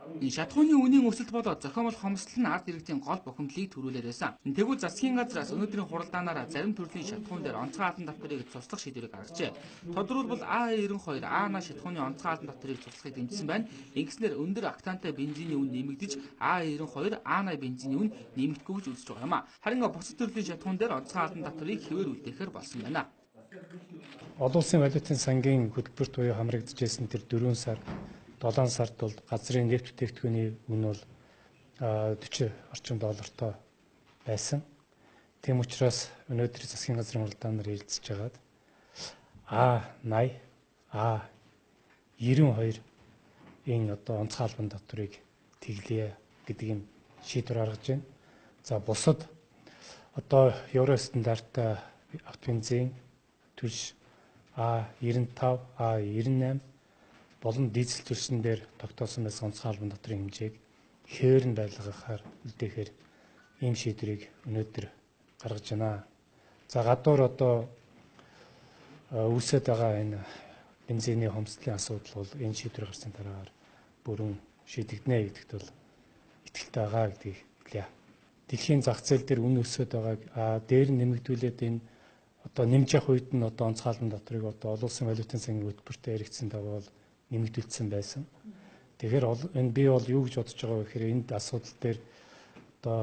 Шатхууны үнийн өсөлт болоод зохиомжтой хомсдол нь ард иргэдийн гол бухимдлыг төрүүлээд байсан. Тэгвэл засгийн газраас өнөөдрийн хуралдаанаараа зарим төрлийн шатхуун дээр онцгой албан давтрыг цуслах шийдвэрийг гаргажээ. Тодорхойлбол А92 А8 шатхууны онцгой албан давтрыг цуслахыг дэмжсэн байна. Ингэснээр өндөр октантай бензиний үн нэмэгдэж А92 А8 бензиний үн нэмэгдэхгүй гэж үзэж байгаа юм а. Харин бусад төрлийн шатхуун дээр онцгой албан давтрыг хэвээр үлдээхээр болсон байна. Олон улсын валютын сангийн хөтөлбөрт буюу хамрагдчихсэн тэр 4 сар 7 сард бол газрын нефть бүтээгдэхүүний үн бол 40 орчим доллартай байсан. Тийм учраас өнөөдөр засгийн газрын хуралдаанаар хэлэлцэж байгаад А80 А92 энэ одоо онцгой албан давтрыг тэглэе гэдэг юм шийдвэр гаргаж байна. За бусад одоо евро стандарттай автобензин түлш А95 А98 болон дизель төрсөн дээр тогтоосон байсан онцгой албан давтрын хэмжээг хэвээр нь байлгахаар үлдээхээр ийм шийдвэрийг өнөөдөр гаргаж байна. За гадуур одоо үүсэж байгаа энэ бензиний хомсдлын асуудал бол энэ шийдвэр гарсны дараагаар бүрэн шийдэгдэнэ гэдэгт бол итгэлтэй байгаа гэдгийг хэлье. Дэлхийн зах зээл дээр үн өсөд байгааг дээр нь нэмэгдүүлээд энэ одоо нэмж явах үед нь одоо онцгой албан давтрыг одоо олон улсын валютын сангийн хөтөлбөртөө яригдсан даваа бол нэмэгдүүлсэн байсан. Тэгэхээр энэ би бол юу гэж бодож байгаа вэ гэхээр энд асуудал дээр одоо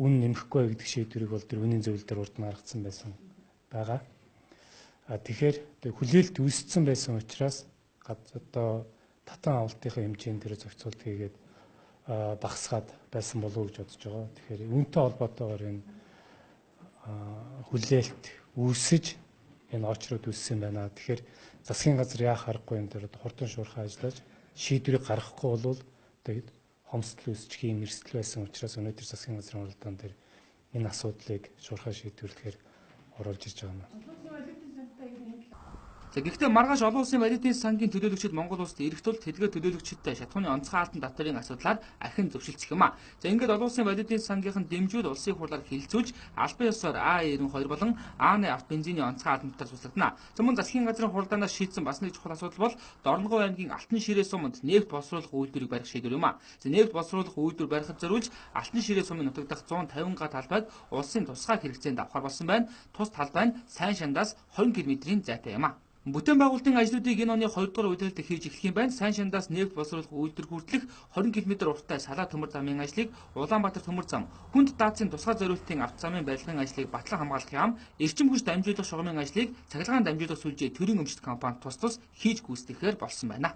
үн нэмэхгүй гэдэг шийдвэрийг бол тэр үнийн зөвлөл дээр урд нь гаргацсан байсан байгаа. Тэгэхээр хүлээлт үүссэн байсан учраас одоо татан авалтынхаа хэмжээнд дээр зохицуулт хийгээд багасгаад байсан болов уу гэж бодож байгаа. Тэгэхээр үүнтэй холбоотойгоор энэ хүлээлт үүсэж энэ очрууд үүссэн байна. Тэгэхээр засгийн газар яах аргагүй энэ дээр хурдан шуурхай ажиллаж шийдвэрийг гаргахгүй бол тэгээд хомсдол үүсчих юм эрсдэл байсан учраас өнөөдөр засгийн газрын хуралдаан дээр энэ асуудлыг шуурхай шийдвэрлэхээр оруулж ирж байгаа юм. Гэхдээ маргааш олон улсын валютын сангийн төлөөлөгчид Монгол улсад ирэх тул тэдгээр төлөөлөгчдтэй шатхууны онцгой албан давтрын асуудлаар ахин зөвшөлдсөх юм а. За ингээд олон улсын валютын сангийнхан дэмжүүд улсын хурлаар хэлэлцүүлж албан ёсоор А92 болон А8 бензиний онцгой албан давтар цуслагдана. За мөн засгийн газрын хуралдаанаас шийдсэн бас нэг чухал асуудал бол Дорногов аймгийн Алтан ширээ суманд нефть боловсруулах үйлдвэрийг барих шийдвэр юм а. За нефть боловсруулах үйлдвэр барихад зориулж Алтан ширээ сумын нутагдах 150 га талбайг улсын тусгай хэрэгцээнд авахар болсон байна. Тус талбай нь Сайн шандаас 20 км-ийн зайтай юм а. Бүтээн байгуулалтын ажлуудыг энэ оны 2 дугаар үеэлд хийж эхлэх юм байна. Сайн шандаас нефть боловсруулах үйлдвэр хүртэлх 20 км урттай Салаа төмөр замын ажлыг Улаанбаатар төмөр зам, Хүнд даацын тусгай зориултын автозамын барилгын ажлыг Батлан хамгаалах яам, эрчим хүч дамжуулах шугамын ажлыг цахилгаан дамжуулах сүлжээ төрийн өмчт компани тус хийж гүйцэтгэхээр болсон байна.